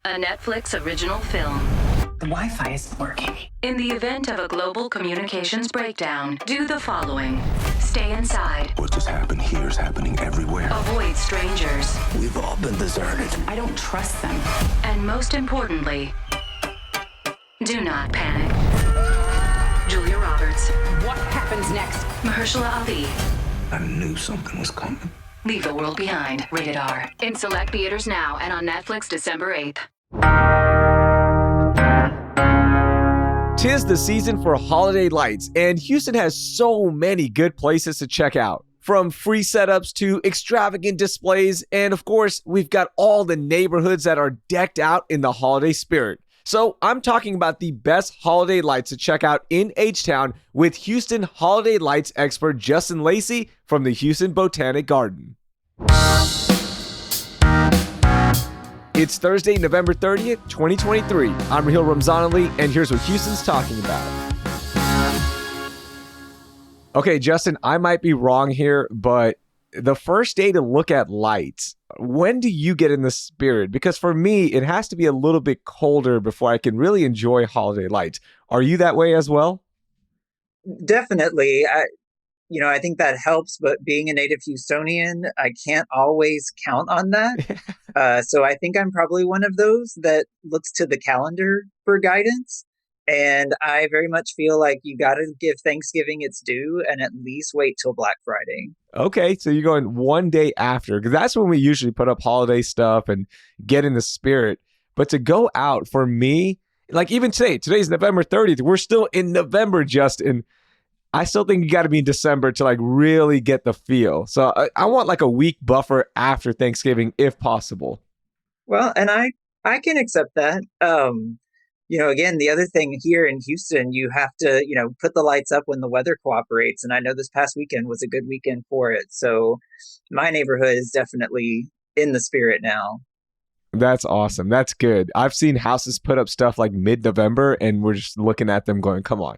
a Netflix original film. The Wi-Fi isn't working. In the event of a global communications breakdown, do the following. Stay inside. What just happened here is happening everywhere. Avoid strangers. We've all been deserted. I don't trust them. And most importantly, do not panic. Julia Roberts. What happens next? Mahershala Ali. I knew something was coming. Leave the World Behind. Rated R. In select theaters now and on Netflix December 8th. 'Tis the season for holiday lights, and Houston has so many good places to check out. From free setups to extravagant displays, and of course, we've got all the neighborhoods that are decked out in the holiday spirit. So I'm talking about the best holiday lights to check out in H-Town with Houston holiday lights expert Justin Lacey from the Houston Botanic Garden. It's Thursday, November 30th, 2023. I'm Raheel Ramzanali, and here's what Houston's talking about. Okay, Justin, I might be wrong here, but the first day to look at lights, when do you get in the spirit? Because for me, it has to be a little bit colder before I can really enjoy holiday lights. Are you that way as well? Definitely. I think that helps, but being a native Houstonian, I can't always count on that. So I think I'm probably one of those that looks to the calendar for guidance. And I very much feel like you got to give Thanksgiving its due and at least wait till Black Friday. Okay, so you're going one day after, because that's when we usually put up holiday stuff and get in the spirit. But to go out, for me, like even today's November 30th, we're still in November, Justin. I still think you got to be in December to like really get the feel. So I want like a week buffer after Thanksgiving if possible. Well, and I can accept that. Again, the other thing here in Houston, you have to, put the lights up when the weather cooperates. And I know this past weekend was a good weekend for it. So my neighborhood is definitely in the spirit now. That's awesome. That's good. I've seen houses put up stuff like mid-November and we're just looking at them going, come on.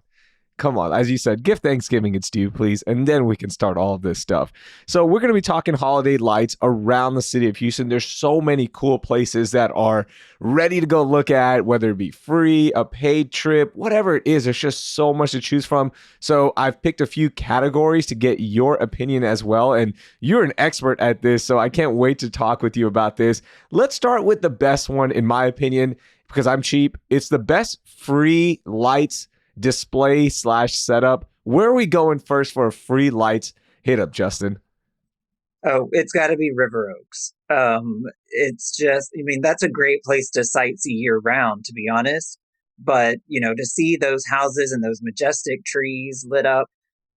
As you said, give Thanksgiving its due, please, and then we can start all of this stuff. So we're going to be talking holiday lights around the city of Houston. There's so many cool places that are ready to go look at, whether it be free, a paid trip, whatever it is. There's just so much to choose from. So I've picked a few categories to get your opinion as well, and you're an expert at this, so I can't wait to talk with you about this. Let's start with the best one, in my opinion, because I'm cheap. It's the best free lights display / setup. Where are we going first for a free lights hit up, Justin? Oh, it's got to be River Oaks. It's just, that's a great place to sightsee year round, to be honest. But, to see those houses and those majestic trees lit up,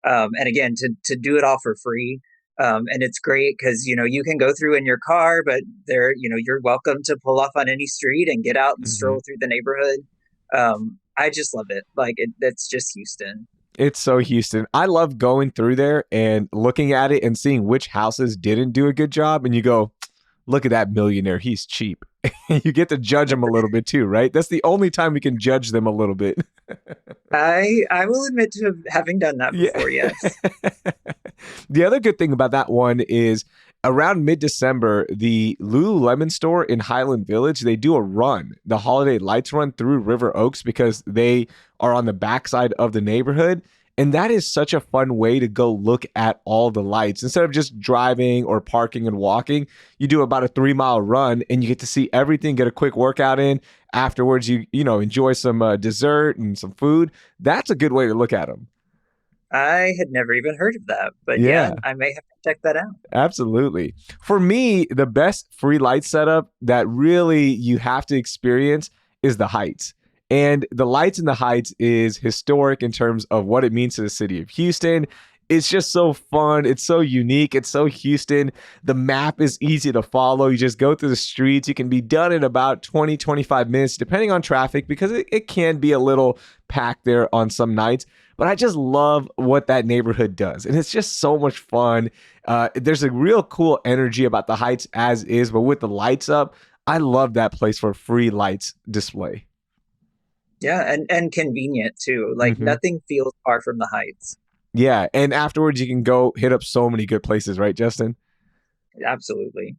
and again, to do it all for free. And it's great because, you can go through in your car, but you're welcome to pull off on any street and get out and stroll through the neighborhood. I just love it. That's just Houston. It's so Houston. I love going through there and looking at it and seeing which houses didn't do a good job. And you go, look at that millionaire. He's cheap. You get to judge him a little bit too, right? That's the only time we can judge them a little bit. I will admit to having done that before, yes. The other good thing about that one is around mid-December, the Lululemon store in Highland Village, they do a run, the holiday lights run through River Oaks because they are on the backside of the neighborhood. And that is such a fun way to go look at all the lights. Instead of just driving or parking and walking, you do about a 3-mile run and you get to see everything, get a quick workout in. Afterwards, you enjoy some dessert and some food. That's a good way to look at them. I had never even heard of that, but yeah, I may have to check that out. Absolutely. For me, the best free light setup that really you have to experience is the Heights. And the Lights in the Heights is historic in terms of what it means to the city of Houston. It's just so fun. It's so unique. It's so Houston. The map is easy to follow. You just go through the streets. You can be done in about 20, 25 minutes, depending on traffic, because it can be a little packed there on some nights. But I just love what that neighborhood does. And it's just so much fun. There's a real cool energy about the Heights as is, but with the lights up, I love that place for free lights display. Yeah, and convenient too. Nothing feels far from the Heights. Yeah, and afterwards you can go hit up so many good places, right, Justin? Absolutely.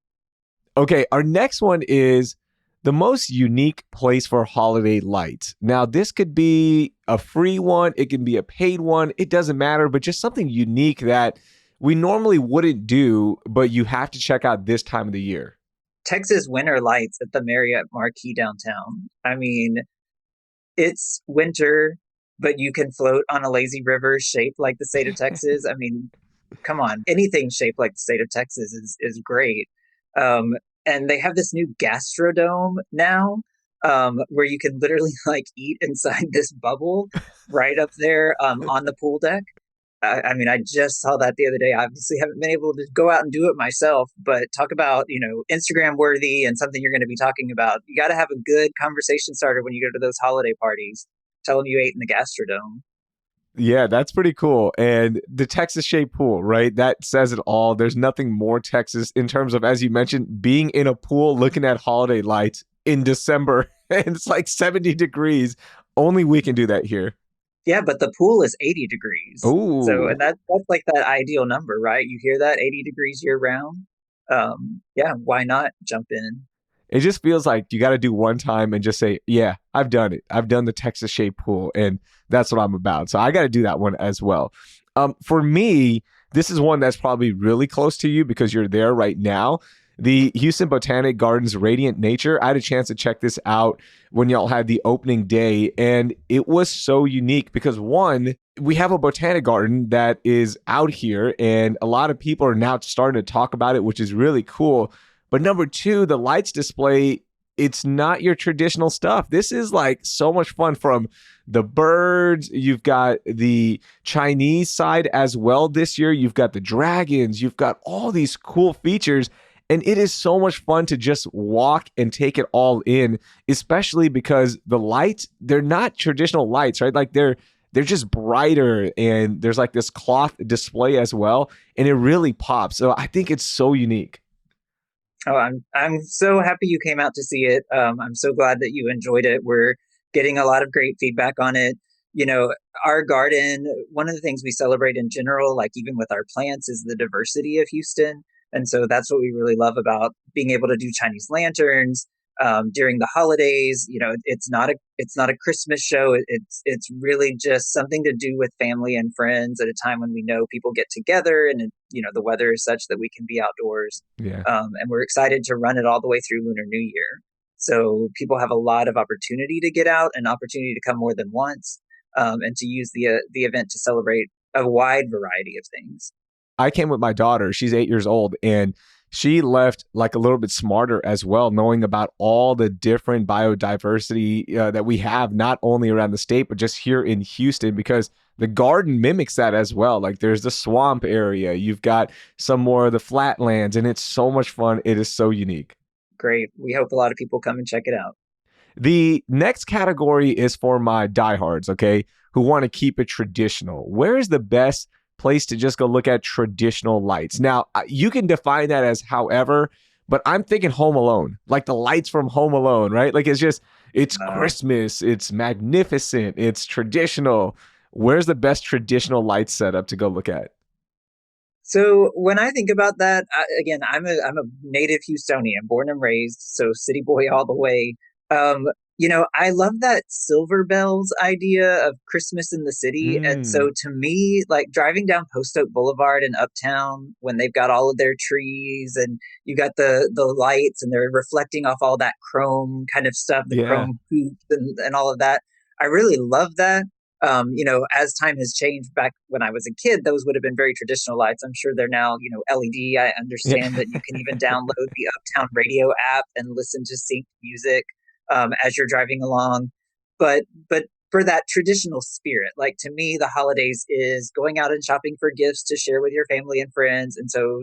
Okay, our next one is The most unique place for holiday lights. Now, this could be a free one, it can be a paid one, it doesn't matter, but just something unique that we normally wouldn't do, but you have to check out this time of the year. Texas winter lights at the Marriott Marquis downtown. I mean, it's winter, but you can float on a lazy river shaped like the state of Texas. I mean, come on, anything shaped like the state of Texas is great. Um, and they have this new gastrodome now, where you can literally like eat inside this bubble right up there on the pool deck. I mean, I just saw that the other day. I obviously haven't been able to go out and do it myself, but talk about, Instagram worthy and something you're going to be talking about. You got to have a good conversation starter when you go to those holiday parties. Tell them you ate in the gastrodome. Yeah, that's pretty cool. And the Texas shaped pool, right? That says it all. There's nothing more Texas in terms of, as you mentioned, being in a pool looking at holiday lights in December and it's like 70 degrees. Only we can do that here. Yeah, but the pool is 80 degrees. So, Ooh. and that's like that ideal number, right? You hear that 80 degrees year round. Yeah, why not jump in? It just feels like you got to do one time and just say, yeah, I've done it. I've done the Texas shaped pool and that's what I'm about. So I got to do that one as well. For me, this is one that's probably really close to you because you're there right now. The Houston Botanic Garden's Radiant Nature. I had a chance to check this out when y'all had the opening day, and it was so unique because one, we have a botanic garden that is out here, and a lot of people are now starting to talk about it, which is really cool. But number two, the lights display, it's not your traditional stuff. This is like so much fun from the birds. You've got the Chinese side as well this year. You've got the dragons. You've got all these cool features. And it is so much fun to just walk and take it all in, especially because the lights, they're not traditional lights, right? Like they're just brighter and there's like this cloth display as well. And it really pops. So I think it's so unique. Oh, I'm so happy you came out to see it. I'm so glad that you enjoyed it. We're getting a lot of great feedback on it. Our garden, one of the things we celebrate in general, like even with our plants, is the diversity of Houston. And so that's what we really love about being able to do Chinese lanterns during the holidays. It's not a Christmas show. It's really just something to do with family and friends at a time when we know people get together and the weather is such that we can be outdoors. Yeah. And we're excited to run it all the way through Lunar New Year. So people have a lot of opportunity to get out and opportunity to come more than once and to use the event to celebrate a wide variety of things. I came with my daughter. She's 8 years old, and she left like a little bit smarter as well, knowing about all the different biodiversity that we have, not only around the state, but just here in Houston, because the garden mimics that as well. Like there's the swamp area, you've got some more of the flatlands, and it's so much fun. It is so unique. Great. We hope a lot of people come and check it out. The next category is for my diehards, okay, who want to keep it traditional. Where is the best place to just go look at traditional lights? Now, you can define that as however, but I'm thinking Home Alone, like the lights from Home Alone, right? Like it's Christmas, it's magnificent, it's traditional. Where's the best traditional light setup to go look at? So when I think about that, again, I'm a native Houstonian, born and raised, so city boy all the way. Um, I love that Silver Bells idea of Christmas in the city. And so to me, like driving down Post Oak Boulevard in Uptown when they've got all of their trees and you got the lights and they're reflecting off all that chrome kind of stuff, the chrome hoops and all of that. I really love that. As time has changed, back when I was a kid, those would have been very traditional lights. I'm sure they're now, LED. I understand that you can even download the Uptown Radio app and listen to synced music as you're driving along. But for that traditional spirit, like to me, the holidays is going out and shopping for gifts to share with your family and friends. And so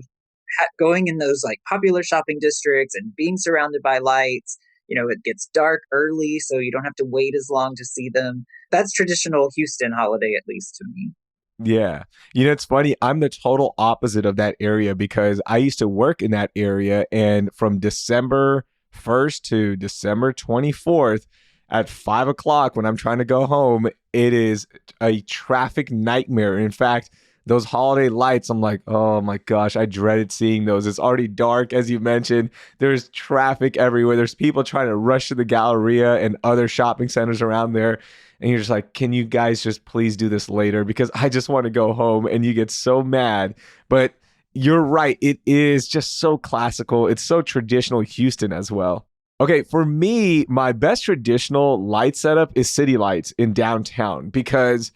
going in those like popular shopping districts and being surrounded by lights, it gets dark early, so you don't have to wait as long to see them. That's traditional Houston holiday, at least to me. Yeah. It's funny. I'm the total opposite of that area because I used to work in that area. And from December 1st to December 24th at 5 o'clock when I'm trying to go home, it is a traffic nightmare. In fact, those holiday lights, I'm like, oh my gosh, I dreaded seeing those. It's already dark, as you mentioned. There's traffic everywhere. There's people trying to rush to the Galleria and other shopping centers around there. And you're just like, can you guys just please do this later? Because I just want to go home. And you get so mad. But you're right. It is just so classical. It's so traditional Houston as well. Okay, for me, my best traditional light setup is city lights in downtown, because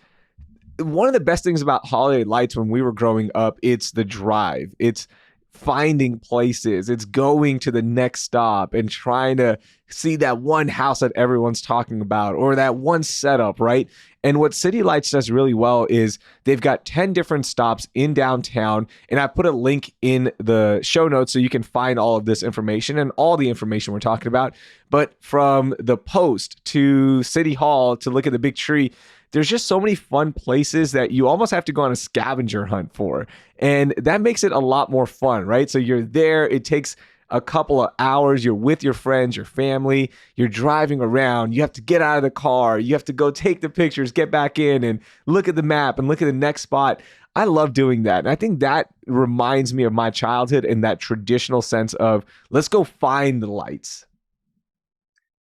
one of the best things about holiday lights when we were growing up, it's the drive. It's finding places. It's going to the next stop and trying to see that one house that everyone's talking about or that one setup, right? And what City Lights does really well is they've got 10 different stops in downtown. And I put a link in the show notes so you can find all of this information and all the information we're talking about. But from the Post to City Hall to look at the big tree, there's just so many fun places that you almost have to go on a scavenger hunt for. And that makes it a lot more fun, right? So you're there, it takes a couple of hours, you're with your friends, your family, you're driving around, you have to get out of the car, you have to go take the pictures, get back in and look at the map and look at the next spot. I love doing that. And I think that reminds me of my childhood and that traditional sense of let's go find the lights.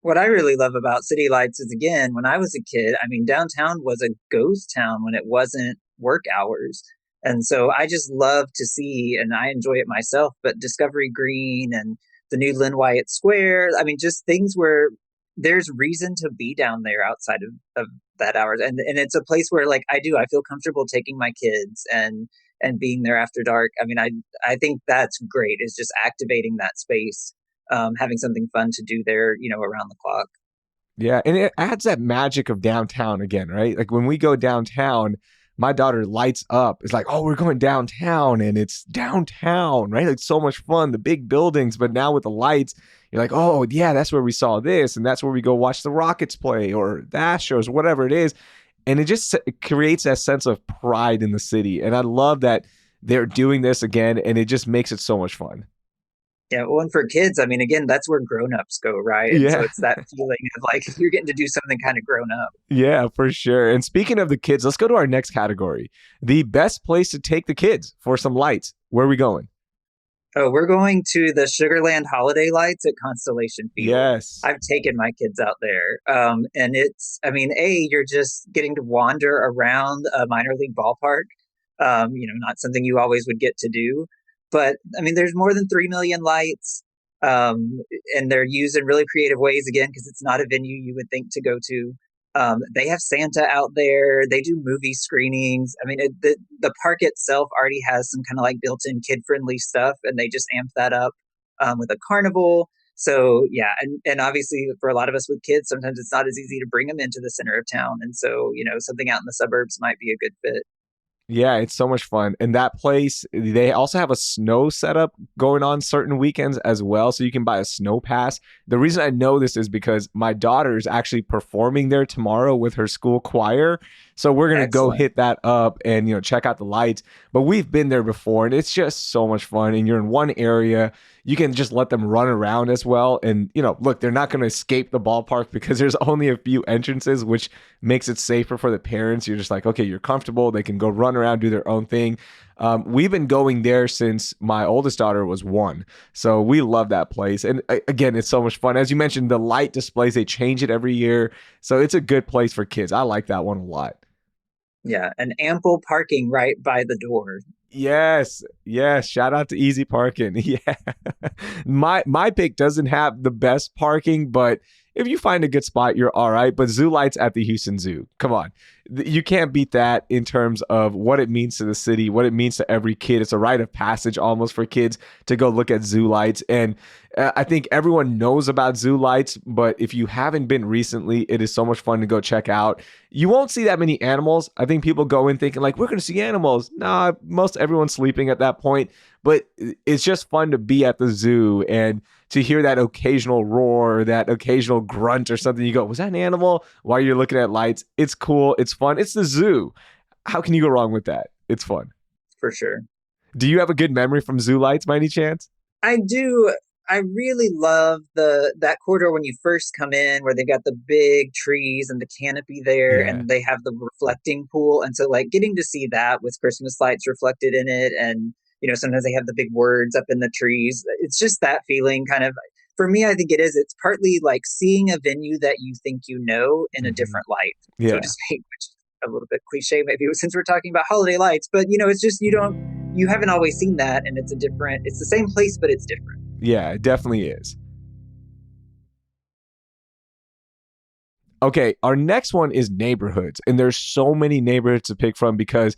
What I really love about city lights is, again, when I was a kid, I mean, downtown was a ghost town when it wasn't work hours. And so I just love to see, and I enjoy it myself, but Discovery Green and the new Lynn Wyatt Square, I mean, just things where there's reason to be down there outside of that hours. And it's a place where, like, I feel comfortable taking my kids and being there after dark. I mean, I think that's great, is just activating that space, having something fun to do there, around the clock. Yeah, and it adds that magic of downtown again, right? Like when we go downtown, my daughter lights up. It's like, oh, we're going downtown and it's downtown, right? It's so much fun, the big buildings, but now with the lights, you're like, oh, yeah, that's where we saw this. And that's where we go watch the Rockets play or the Astros, whatever it is. And it creates that sense of pride in the city. And I love that they're doing this again, and it just makes it so much fun. Yeah, well, and for kids, I mean, again, that's where grown-ups go, right? And so Yeah. it's that feeling of like you're getting to do something kind of grown up. Yeah, for sure. And speaking of the kids, let's go to our next category. The best place to take the kids for some lights. Where are we going? Oh, we're going to the Sugarland Holiday Lights at Constellation Field. Yes. I've taken my kids out there. And it's, I mean, you're just getting to wander around a minor league ballpark. Not something you always would get to do. But I mean, there's more than 3 million lights, and they're used in really creative ways, again, because it's not a venue you would think to go to. They have Santa out there. They do movie screenings. I mean, the park itself already has some kind of like built-in kid-friendly stuff, and they just amp that up with a carnival. So yeah, and obviously for a lot of us with kids, sometimes it's not as easy to bring them into the center of town, and so something out in the suburbs might be a good fit. Yeah, it's so much fun. And that place, they also have a snow setup going on certain weekends as well. So you can buy a snow pass. The reason I know this is because my daughter is actually performing there tomorrow with her school choir. So we're going to go hit that up and, check out the lights. But we've been there before and it's just so much fun. And you're in one area. You can just let them run around as well. And, look, they're not going to escape the ballpark because there's only a few entrances, which makes it safer for the parents. You're just like, okay, you're comfortable. They can go run around, do their own thing. We've been going there since my oldest daughter was 1. So we love that place. And again, it's so much fun. As you mentioned, the light displays, they change it every year. So it's a good place for kids. I like that one a lot. Yeah, and ample parking right by the door. Yes. Shout out to Easy Parking. Yeah. My pick doesn't have the best parking, but if you find a good spot, you're all right. But zoo lights at the Houston Zoo. Come on. You can't beat that in terms of what it means to the city, what it means to every kid. It's a rite of passage almost for kids to go look at zoo lights. And I think everyone knows about zoo lights, but if you haven't been recently, it is so much fun to go check out. You won't see that many animals. I think people go in thinking like, we're going to see animals. Nah, most everyone's sleeping at that point. But it's just fun to be at the zoo and to hear that occasional roar, or that occasional grunt or something. You go, was that an animal? While you're looking at lights. It's cool. It's fun. It's the zoo. How can you go wrong with that? It's fun. For sure. Do you have a good memory from zoo lights by any chance? I do. I really love that corridor when you first come in, where they've got the big trees and the canopy there, Yeah. and they have the reflecting pool. And so, like, getting to see that with Christmas lights reflected in it, and sometimes they have the big words up in the trees. It's just that feeling, kind of. For me, I think it is. It's partly like seeing a venue that you think in a Hmm. different light, so to Yeah. speak, which is a little bit cliche, maybe, since we're talking about holiday lights. But it's just you haven't always seen that, and it's the same place, but it's different. Yeah, it definitely is. Okay, our next one is neighborhoods. And there's so many neighborhoods to pick from because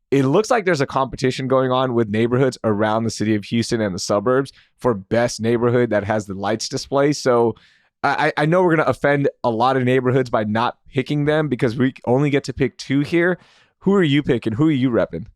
it looks like there's a competition going on with neighborhoods around the city of Houston and the suburbs for best neighborhood that has the lights display. So I know we're going to offend a lot of neighborhoods by not picking them because we only get to pick two here. Who are you picking? Who are you repping?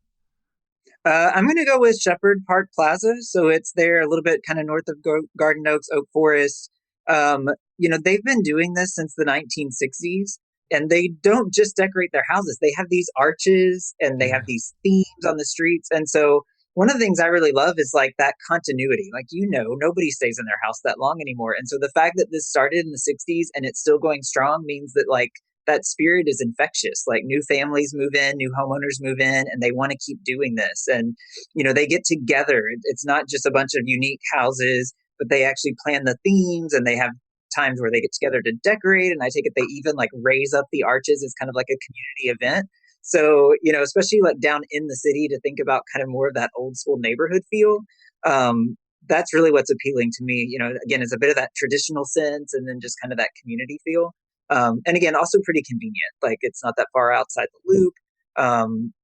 I'm going to go with Shepherd Park Plaza. So it's there a little bit kind of north of Garden Oaks, Oak Forest. They've been doing this since the 1960s, and they don't just decorate their houses. They have these arches and they have Yeah. these themes on the streets. And so one of the things I really love is like that continuity. Like, nobody stays in their house that long anymore. And so the fact that this started in the 60s and it's still going strong means that, like, that spirit is infectious. Like, new families move in, new homeowners move in, and they want to keep doing this. And they get together. It's not just a bunch of unique houses, but they actually plan the themes, and they have times where they get together to decorate. And I take it they even like raise up the arches as kind of like a community event. So especially like down in the city, to think about kind of more of that old school neighborhood feel. That's really what's appealing to me. Again, it's a bit of that traditional sense, and then just kind of that community feel. And again, also pretty convenient. Like, it's not that far outside the loop.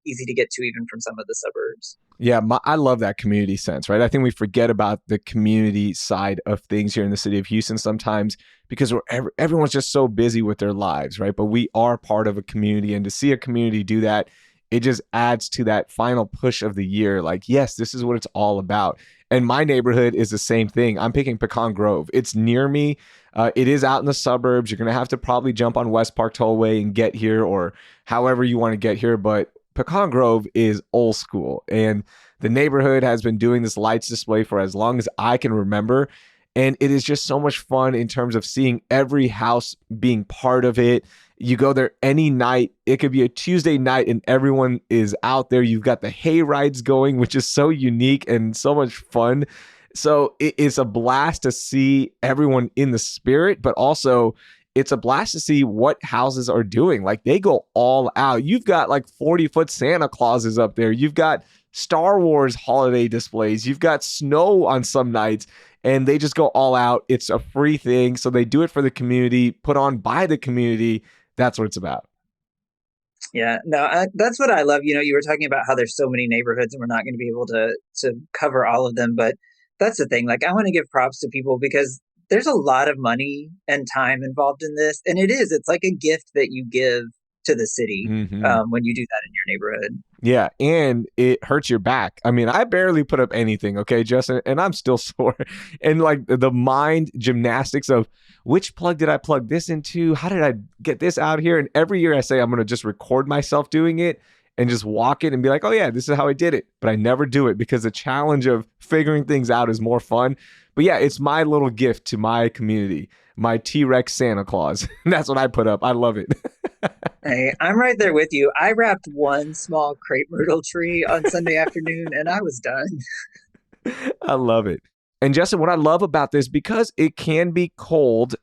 Easy to get to even from some of the suburbs. Yeah, I love that community sense, right? I think we forget about the community side of things here in the city of Houston sometimes because everyone's just so busy with their lives, right? But we are part of a community, and to see a community do that, it just adds to that final push of the year. Like, yes, this is what it's all about. And my neighborhood is the same thing. I'm picking Pecan Grove. It's near me. It is out in the suburbs. You're going to have to probably jump on West Park Tollway and get here, or however you want to get here. But Pecan Grove is old school, and the neighborhood has been doing this lights display for as long as I can remember. And it is just so much fun in terms of seeing every house being part of it. You go there any night. It could be a Tuesday night and everyone is out there. You've got the hay rides going, which is so unique and so much fun. So it's a blast to see everyone in the spirit, but also it's a blast to see what houses are doing. Like, they go all out. You've got like 40-foot Santa Clauses up there. You've got Star Wars holiday displays. You've got snow on some nights, and they just go all out. It's a free thing. So they do it for the community, put on by the community. That's what it's about. Yeah, no, that's what I love. You were talking about how there's so many neighborhoods, and we're not going to be able to cover all of them, but that's the thing. Like, I want to give props to people because there's a lot of money and time involved in this, and it's like a gift that you give to the city Mhm. when you do that in your neighborhood. Yeah, and it hurts your back. I mean, I barely put up anything, okay, Justin, and I'm still sore. And like the mind gymnastics of which plug did I plug this into? How did I get this out here? And every year I say I'm going to just record myself doing it and just walk it and be like, oh yeah, this is how I did it. But I never do it because the challenge of figuring things out is more fun. But yeah, it's my little gift to my community, my T-Rex Santa Claus. That's what I put up. I love it. Hey, I'm right there with you. I wrapped one small crepe myrtle tree on Sunday afternoon, and I was done. I love it. And Justin, what I love about this, because it can be cold,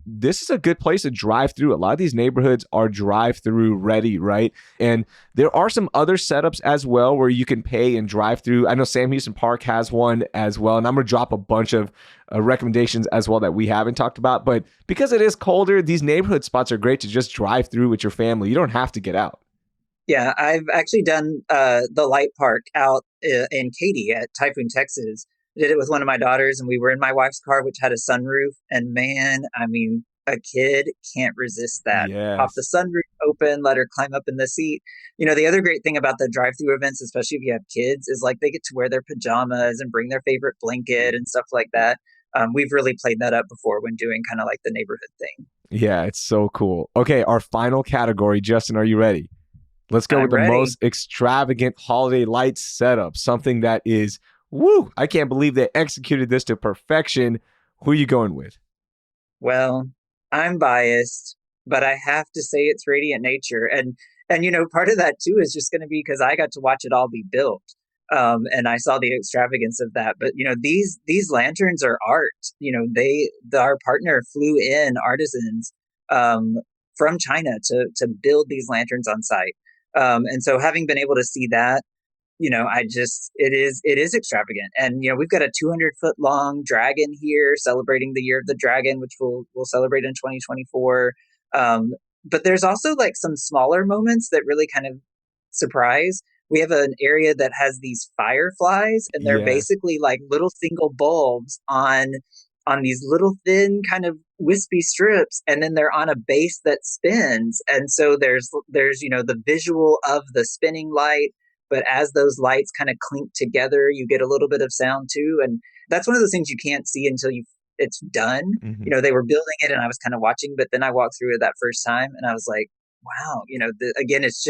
this is a good place to drive through. A lot of these neighborhoods are drive-through ready, right? And there are some other setups as well where you can pay and drive through. I know Sam Houston Park has one as well, and I'm going to drop a bunch of recommendations as well that we haven't talked about. But because it is colder, these neighborhood spots are great to just drive through with your family. You don't have to get out. Yeah, I've actually done the light park out in Katy at Typhoon, Texas. Did it with one of my daughters, and we were in my wife's car, which had a sunroof. And man, I mean, a kid can't resist that. Pop the Yes. sunroof open, let her climb up in the seat. The other great thing about the drive-through events, especially if you have kids, is like they get to wear their pajamas and bring their favorite blanket and stuff like that. We've really played that up before when doing kind of like the neighborhood thing. Yeah, it's so cool. Okay, our final category. Justin, are you ready? Let's go I'm with the ready. most extravagant holiday lights setup, something that is Woo! I can't believe they executed this to perfection. Who are you going with? Well, I'm biased, but I have to say it's Radiant Nature. And part of that too is just going to be because I got to watch it all be built. And I saw the extravagance of that. But these lanterns are art. Our partner flew in artisans from China to build these lanterns on site. And so having been able to see that, it is extravagant. And we've got a 200-foot long dragon here celebrating the year of the dragon, which we'll celebrate in 2024. But there's also like some smaller moments that really kind of surprise. We have an area that has these fireflies, and they're Yes. basically like little single bulbs on these little thin kind of wispy strips, and then they're on a base that spins. And so there's the visual of the spinning light, but as those lights kind of clink together, you get a little bit of sound too. And that's one of those things you can't see until it's done. Mhm. They were building it and I was kind of watching, but then I walked through it that first time and I was like, wow, again, it's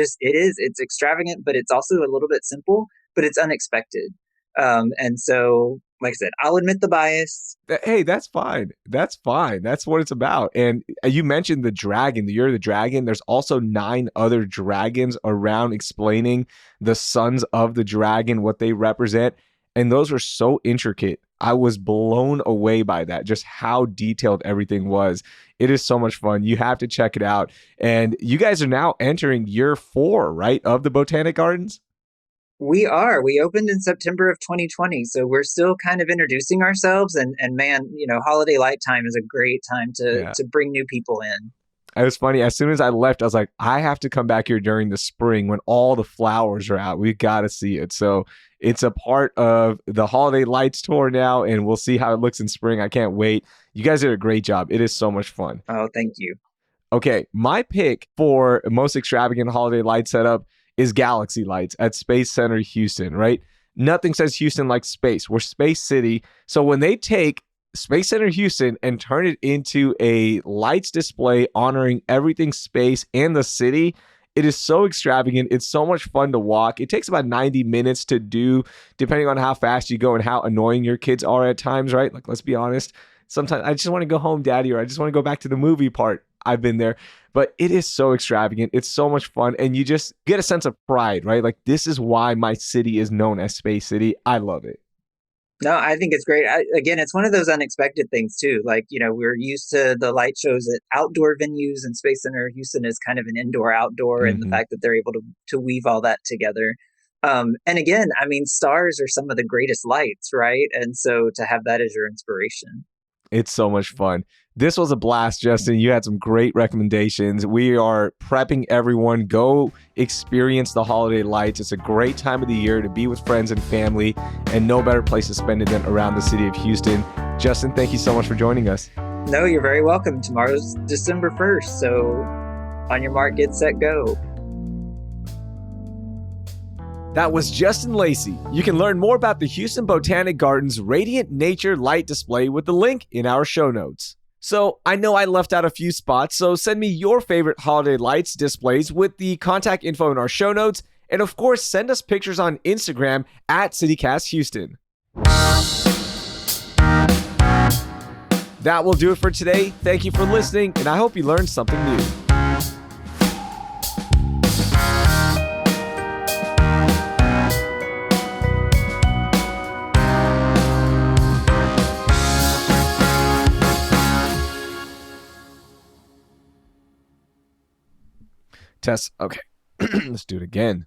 extravagant, but it's also a little bit simple, but it's unexpected. And so, like I said, I'll admit the bias. Hey, that's fine. That's fine. That's what it's about. And you mentioned the dragon, the Year of the Dragon. There's also 9 other dragons around explaining the sons of the dragon, what they represent. And those were so intricate. I was blown away by that, just how detailed everything was. It is so much fun. You have to check it out. And you guys are now entering year 4, right, of the Botanic Gardens? We are. We opened in September of 2020, so we're still kind of introducing ourselves. And man, holiday light time is a great time to Yeah. bring new people in. It was funny. As soon as I left, I was like, I have to come back here during the spring when all the flowers are out. We got to see it. So it's a part of the holiday lights tour now, and we'll see how it looks in spring. I can't wait. You guys did a great job. It is so much fun. Oh, thank you. Okay, my pick for most extravagant holiday light setup is Galaxy Lights at Space Center Houston, right? Nothing says Houston like space. We're Space City. So when they take Space Center Houston and turn it into a lights display honoring everything space and the city, it is so extravagant. It's so much fun to walk. It takes about 90 minutes to do, depending on how fast you go and how annoying your kids are at times, right? Like, let's be honest. Sometimes I just want to go home, daddy, or I just want to go back to the movie part. I've been there, but it is so extravagant. It's so much fun. And you just get a sense of pride, right? Like, this is why my city is known as Space City. I love it. No, I think it's great. Again, it's one of those unexpected things too. Like, we're used to the light shows at outdoor venues, and Space Center Houston is kind of an indoor outdoor, and the fact that they're able to weave all that together. And again, I mean, stars are some of the greatest lights, right? And so to have that as your inspiration. It's so much fun. This was a blast, Justin. You had some great recommendations. We are prepping everyone. Go experience the holiday lights. It's a great time of the year to be with friends and family, and no better place to spend it than around the city of Houston. Justin, thank you so much for joining us. No, you're very welcome. Tomorrow's December 1st. So on your mark, get set, go. That was Justin Lacey. You can learn more about the Houston Botanic Garden's Radiant Nature light display with the link in our show notes. So I know I left out a few spots, so send me your favorite holiday lights displays with the contact info in our show notes. And of course, send us pictures on Instagram at CityCastHouston. That will do it for today. Thank you for listening, and I hope you learned something new. Test. Okay. Let's do it again.